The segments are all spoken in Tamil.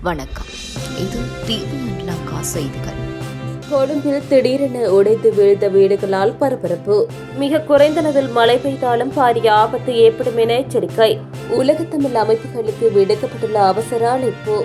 வணக்கம். இது டிவி லங்கா செய்திகள். கொழும்பில் திடீரென உடைந்து வீழ்ந்த வீடுகளால் பரபரப்பு. மிக குறைந்த அளவில் மழை பெய்தாலும் பாரிய ஆபத்து ஏற்படும் என எச்சரிக்கை. உலகத்தமிழ் அமைப்புகளுக்கு விடுக்கப்பட்டுள்ள அவசர அழைப்பு.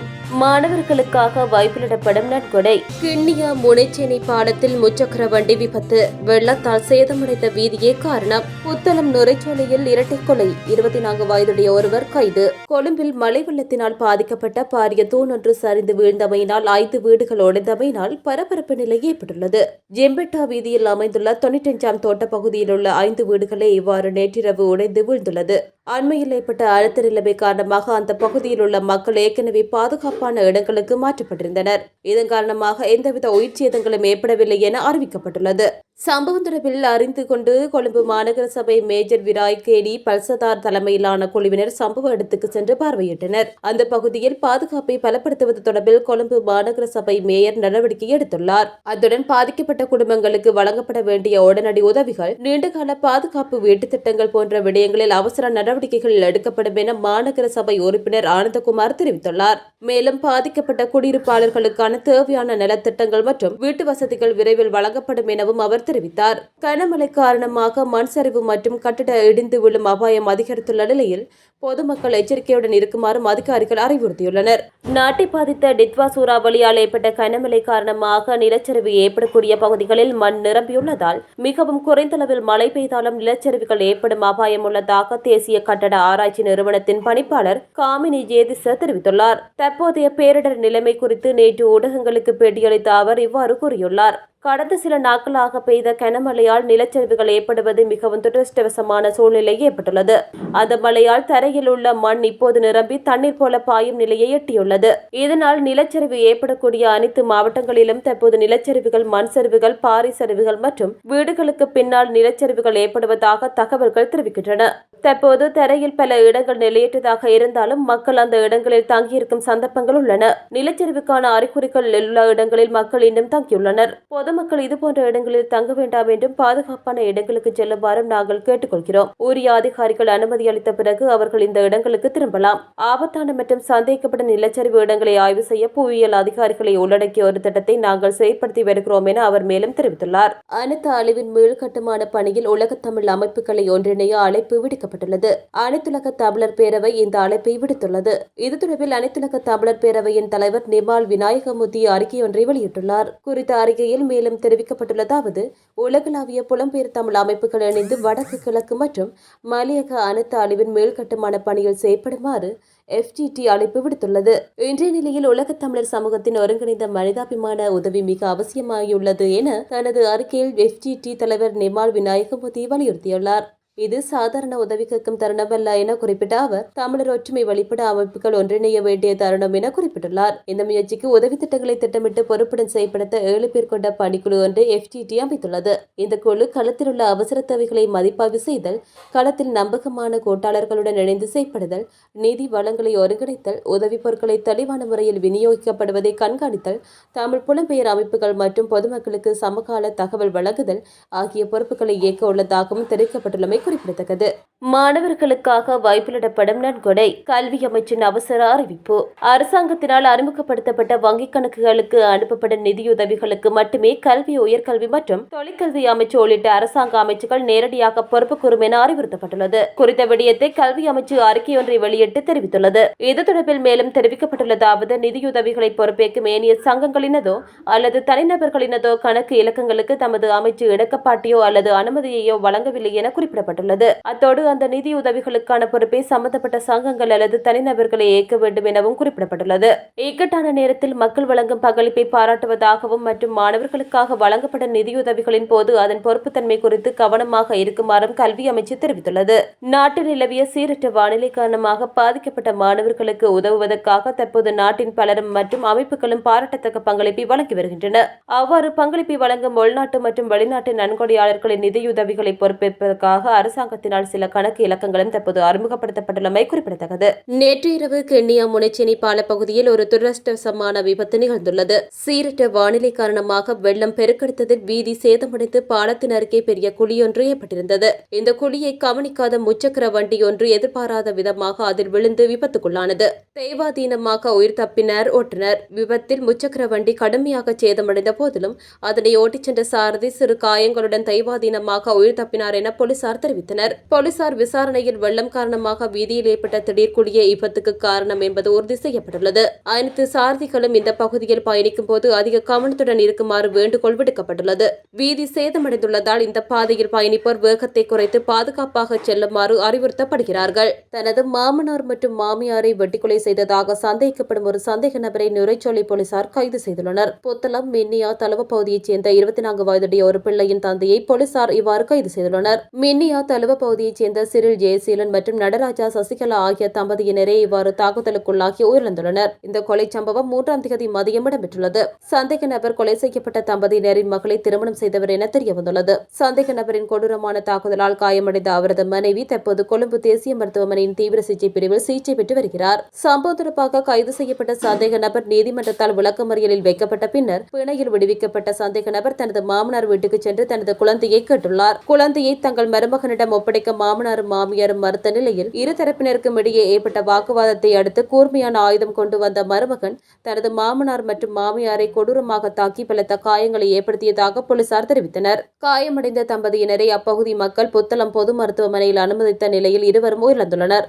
மாணவர்களுக்காக வாய்ப்பிலிடப்படும் நன்கொடை. கிண்ணியா முனைச்சேனை பாலத்தில் முச்சக்கர வண்டி விபத்து. வெள்ளத்தால் சேதமடைந்த வீதியே காரணம். புத்தளம் நுரைச்சோலையில் இரட்டை கொலை. 24 வயதுடைய ஒருவர் கைது. கொழும்பில் மழை வெள்ளத்தினால் பாதிக்கப்பட்ட பாரிய தூண் ஒன்று சரிந்து வீழ்ந்தமையினால் 5 வீடுகள் உடைந்தமையினால் பரபரப்பு நிலை ஏற்பட்டுள்ளது. ஜெம்பெட்டா வீதியில் அமைந்துள்ள 95ஆம் தோட்ட பகுதியில் உள்ள 5 வீடுகளே இவ்வாறு நேற்றிரவு உடைந்து வீழ்ந்துள்ளது. அண்மையில் ஏற்பட்ட அழுத்த நிலைமை காரணமாக அந்த பகுதியில் உள்ள மக்கள் ஏற்கனவே பாதுகாப்பான இடங்களுக்கு மாற்றப்பட்டிருந்தனர். இதன் காரணமாக எந்தவித உயிர் சேதங்களும் ஏற்படவில்லை என அறிவிக்கப்பட்டுள்ளது. சம்பவம் தொடர்பில் அறிந்து கொண்டு கொழும்பு மாநகர சபை மேஜர் விராய் கேடி பல்சதார் தலைமையிலான குழுவினர் சம்பவ இடத்துக்கு சென்று பார்வையிட்டனர். அந்த பகுதியில் பாதுகாப்பை பலப்படுத்துவது தொடர்பில் கொழும்பு மாநகர சபை மேயர் நடவடிக்கை எடுத்துள்ளார். அத்துடன் பாதிக்கப்பட்ட குடும்பங்களுக்கு வழங்கப்பட வேண்டிய உடனடி உதவிகள், நீண்டகால பாதுகாப்பு வீட்டு திட்டங்கள் போன்ற விடயங்களில் அவசர நடவடிக்கைகள் எடுக்கப்படும் என மாநகர சபை உறுப்பினர் ஆனந்தகுமார் தெரிவித்துள்ளார். மேலும் பாதிக்கப்பட்ட குடியிருப்பாளர்களுக்கான தேவையான நலத்திட்டங்கள் மற்றும் வீட்டு வசதிகள் விரைவில் வழங்கப்படும் எனவும் அவர் தெரிவித்தார். கனமழை காரணமாக மண் சரிவு மற்றும் கட்டிட இடிந்து விழும் அபாயம் அதிகரித்துள்ள நிலையில் பொதுமக்கள் எச்சரிக்கையுடன் இருக்குமாறும் அதிகாரிகள் அறிவுறுத்தியுள்ளனர். நாட்டை பாதித்த டிட்வா சூறாவளியால் ஏற்பட்ட கனமழை காரணமாக நிலச்சரிவு ஏற்படக்கூடிய பகுதிகளில் மண் நிரம்பியுள்ளதால் மிகவும் குறைந்த அளவில் மழை பெய்தாலும் நிலச்சரிவுகள் ஏற்படும் அபாயம் உள்ளதாக தேசிய கட்டட ஆராய்ச்சி நிறுவனத்தின் பணிப்பாளர் காமினி ஜேதிச தெரிவித்துள்ளார். தற்போதைய பேரிடர் நிலைமை குறித்து நேற்று ஊடகங்களுக்கு பேட்டியளித்த அவர் இவ்வாறு கூறியுள்ளார். கடந்த சில நாட்களாக பெய்த கனமழையால் நிலச்சரிவுகள் ஏற்படுவது மிகவும் துரதிருஷ்டவசமான சூழ்நிலை ஏற்பட்டுள்ளது. அந்த மழையால் தரையில் உள்ள மண் இப்போது நிரம்பி தண்ணீர் போல பாயும் நிலையை எட்டியுள்ளது. இதனால் நிலச்சரிவு ஏற்படக்கூடிய அனைத்து மாவட்டங்களிலும் தற்போது நிலச்சரிவுகள், மண் சரிவுகள், பாறை சரிவுகள் மற்றும் வீடுகளுக்கு பின்னால் நிலச்சரிவுகள் ஏற்படுவதாக தகவல்கள் தெரிவிக்கின்றன. தற்போது தரையில் பல இடங்கள் நிலையற்றதாக இருந்தாலும் மக்கள் அந்த இடங்களில் தங்கியிருக்கும் சந்தர்ப்பங்கள் உள்ளன. நிலச்சரிவுக்கான அறிகுறிகள் உள்ள இடங்களில் மக்கள் இன்னும் தங்கியுள்ளனர். பொதுமக்கள் இதுபோன்ற இடங்களில் தங்க வேண்டாம் என்றும் பாதுகாப்பான இடங்களுக்கு செல்லுமாறும் நாங்கள் கேட்டுக்கொள்கிறோம். உரிய அதிகாரிகள் அனுமதி அளித்த பிறகு அவர்கள் இந்த இடங்களுக்கு திரும்பலாம். ஆபத்தான மற்றும் சந்தேகப்பட்ட நிலச்சரிவு இடங்களை ஆய்வு செய்ய புவியியல் அதிகாரிகளை உள்ளடக்கிய ஒரு திட்டத்தை நாங்கள் செயற்படுத்தி வருகிறோம் என அவர் மேலும் தெரிவித்துள்ளார். அனைத்து அழிவின் மீள் கட்டுமான பணியில் உலகத்தமிழ் அமைப்புகளை ஒன்றிணைய அழைப்பு விடுக்கப்பட்டுள்ளது. அனைத்துலக தமிழர் பேரவை இந்த அழைப்பை விடுத்துள்ளது. இது தொடர்பில் அனைத்துலக தமிழர் பேரவையின் தலைவர் நிமால் விநாயகமூர்த்தி அறிக்கை ஒன்றை வெளியிட்டுள்ளார். குறித்த அறிக்கையில் மேலும் தெரிவிக்கப்பட்டுள்ளதாவது, உலகளாவிய புலம்பெயர் தமிழ் அமைப்புகள் இணைந்து வடக்கு, கிழக்கு மற்றும் மலையக அனைத்து அழிவின் மேல் கட்டுமான பணியில் செயற்படுமாறு FGT அழைப்பு விடுத்துள்ளது. இன்றைய நிலையில் உலகத் தமிழர் சமூகத்தின் ஒருங்கிணைந்த மனிதாபிமான உதவி மிக அவசியமாகியுள்ளது என தனது அறிக்கையில் FGT தலைவர் நிமால் விநாயகமூர்த்தி வலியுறுத்தியுள்ளார். இது சாதாரண உதவி கேட்கும் தருணமல்ல என குறிப்பிட்ட அவர், தமிழர் ஒற்றுமை வழிபட அமைப்புகள் ஒன்றிணைய வேண்டிய தருணம் என குறிப்பிட்டுள்ளார். இந்த முயற்சிக்கு உதவி திட்டங்களை திட்டமிட்டு பொறுப்புடன் செயல்படுத்த 7 பேர் கொண்ட பணிக்குழு ஒன்று FGT அமைத்துள்ளது. இந்த குழு களத்தில் உள்ள அவசர தேவைகளை மதிப்பாய்வு செய்தல், களத்தில் நம்பகமான கூட்டாளர்களுடன் இணைந்து செயல்படுதல், நிதி வளங்களை ஒருங்கிணைத்தல், உதவி பொருட்களை தெளிவான முறையில் விநியோகிக்கப்படுவதை கண்காணித்தல், தமிழ் புலம்பெயர் அமைப்புகள் மற்றும் பொதுமக்களுக்கு சமகால தகவல் வழங்குதல் ஆகிய பொறுப்புகளை இயக்க உள்ளதாகவும் தெரிவிக்கப்பட்டுள்ளமை குறிப்பிடத்தக்கது. மாணவர்களுக்காக வாய்ப்பிலிடப்படும் நன்கொடை. கல்வி அமைச்சின் அவசர அறிவிப்பு. அரசாங்கத்தினால் அறிமுகப்படுத்தப்பட்ட வங்கிக் கணக்குகளுக்கு அனுப்பப்படும் நிதியுதவிகளுக்கு மட்டுமே கல்வி, உயர்கல்வி மற்றும் தொழிற்கல்வி அமைச்சு உள்ளிட்ட அரசாங்க அமைச்சுகள் நேரடியாக பொறுப்பு கூறும் என அறிவுறுத்தப்பட்டுள்ளது. குறித்த விடயத்தை கல்வி அமைச்சு அறிக்கை ஒன்றை வெளியிட்டு தெரிவித்துள்ளது. இது தொடர்பில் மேலும் தெரிவிக்கப்பட்டுள்ளதாவது, நிதியுதவிகளை பொறுப்பேற்கும் ஏனைய சங்கங்களினதோ அல்லது தனிநபர்களினதோ கணக்கு இலக்கங்களுக்கு தமது அமைச்சு இணக்கப்பாட்டையோ அல்லது அனுமதியையோ வழங்கவில்லை என குறிப்பிடப்பட்டுள்ளது. அத்தோடு அந்த நிதி உதவிகளுக்கான பொறுப்பை சம்பந்தப்பட்ட சங்கங்கள் அல்லது தனிநபர்களை ஏற்க வேண்டும் எனவும் குறிப்பிடப்பட்டுள்ளது. இக்கட்டான நேரத்தில் மக்கள் வழங்கும் பங்களிப்பை பாராட்டுவதாகவும் மற்றும் மாணவர்களுக்காக வழங்கப்படும் நிதியுதவிகளின் போது அதன் பொறுப்புத்தன்மை குறித்து கவனமாக இருக்குமாறும் கல்வி அமைச்சு தெரிவித்துள்ளது. நாட்டில் நிலவிய சீரற்ற வானிலை காரணமாக பாதிக்கப்பட்ட மாணவர்களுக்கு உதவுவதற்காக தற்போது நாட்டின் பலரும் மற்றும் அமைப்புகளும் பாராட்டத்தக்க பங்களிப்பை வழங்கி வருகின்றன. அவ்வாறு பங்களிப்பை வழங்கும் உள்நாட்டு மற்றும் வெளிநாட்டு நன்கொடையாளர்களின் நிதியுதவிகளை பொறுப்பேற்பதற்காக அரசாங்கத்தினால் சில கணக்கு இலக்கங்களும் தற்போது அறிமுகப்படுத்தப்பட்டுள்ளமை குறிப்பிடத்தக்கது. நேற்று இரவு கென்னியா முனைச்சேரி பாலப்பகுதியில் ஒரு துரதிருஷ்டவசமான விபத்து நிகழ்ந்துள்ளது. சீரற்ற வானிலை காரணமாக வெள்ளம் பெருக்கெடுத்ததில் வீதி சேதமடைந்து பாலத்தின் அருகே பெரிய குழியொன்று ஏற்பட்டிருந்தது. இந்த குழியை கவனிக்காத முச்சக்கர வண்டி ஒன்று எதிர்பாராத விதமாக அதில் விழுந்து விபத்துக்குள்ளானது. தெய்வாதீனமாக உயிர் தப்பினர் ஓட்டுநர். விபத்தில் முச்சக்கர வண்டி கடுமையாக சேதமடைந்த போதிலும் அதனை ஓட்டிச் சென்ற சாரதி சிறு காயங்களுடன் தெய்வாதீனமாக உயிர் தப்பினார் என போலீசார் தெரிவித்தனர். போலீசார் விசாரணையில் வெள்ளம் காரணமாக வீதியில் ஏற்பட்ட திடீர் குழிய விபத்துக்கு காரணம் என்பது உறுதி செய்யப்பட்டுள்ளது. அனைத்து சாரதிகளும் இந்த பகுதியில் பயணிக்கும் போது அதிக கவனத்துடன் இருக்குமாறு வேண்டுகோள் விடுக்கப்பட்டுள்ளது. வீதி சேதமடைந்துள்ளதால் இந்த பாதையில் பயணிப்போர் வேகத்தை குறைத்து பாதுகாப்பாக செல்லுமாறு அறிவுறுத்தப்படுகிறார்கள். தனது மாமனார் மற்றும் மாமியாரை வெட்டிக்கொலை செய்ததாக சந்தேகிக்கப்படும் ஒரு சந்தேக நபரை நுரைச்சோலை போலீசார் கைது செய்துள்ளனர். புத்தளம் மின்னியா தலுவ பகுதியைச் சேர்ந்த 24 வயதுடைய ஒரு பிள்ளையின் தந்தையை போலீசார் இவ்வாறு கைது செய்துள்ளனர். மின்னியா தலுவ பகுதியைச் சேர்ந்த சிறில் ஜெயசீலன் மற்றும் நடராஜா சசிகலா ஆகிய தம்பதியினரே இவ்வாறு தாக்குதலுக்குள்ளாகி உயிரிழந்துள்ளனர். இந்த கொலை சம்பவம் 3ஆம் தேதி மதியம் இடம்பெற்றுள்ளது. சந்தேக நபர் கொலை செய்யப்பட்ட தம்பதியினரின் மகளை திருமணம் செய்தவர் என தெரியவந்துள்ளது. சந்தேக நபரின் கொடூரமான தாக்குதலால் காயமடைந்த அவரது மனைவி தற்போது கொழும்பு தேசிய மருத்துவமனையின் தீவிர சிகிச்சை பிரிவில் சிகிச்சை பெற்று வருகிறார். சம்பவம் தொடர்பாக கைது செய்யப்பட்ட சந்தேக நபர் நீதிமன்றத்தால் விளக்கமறியலில் வைக்கப்பட்ட பின்னர் பிணையில் விடுவிக்கப்பட்ட சந்தேக நபர் தனது மாமனார் வீட்டுக்கு சென்று தனது குழந்தையை கேட்டுள்ளார். குழந்தையை தங்கள் மருமகனிடம் ஒப்படைக்க மாமனாரும் மாமியாரும் மறுத்த நிலையில் இருதரப்பினருக்கும் இடையே ஏற்பட்ட வாக்குவாதத்தை அடுத்து கூர்மையான ஆயுதம் கொண்டு வந்த மருமகன் தனது மாமனார் மற்றும் மாமியாரை கொடூரமாக தாக்கி பலத்த காயங்களை ஏற்படுத்தியதாக போலீசார் தெரிவித்தனர். காயமடைந்த தம்பதியினரை அப்பகுதி மக்கள் புத்தளம் பொது மருத்துவமனையில் அனுமதித்த நிலையில் இருவரும் உயிரிழந்துள்ளனர்.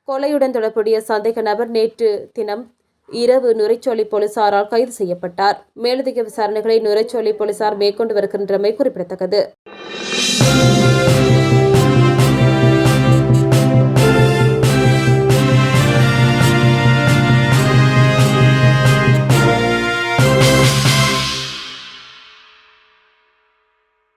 கொலையுடன் தொடர்புடைய சந்தேக நபர் நேற்று தினம் இரவு நுரைச்சோலை போலீசாரால் கைது செய்யப்பட்டார். மேலதிக விசாரணைகளை நுரைச்சோலை போலீசார் மேற்கொண்டு வருகின்றமை குறிப்பிடத்தக்கது.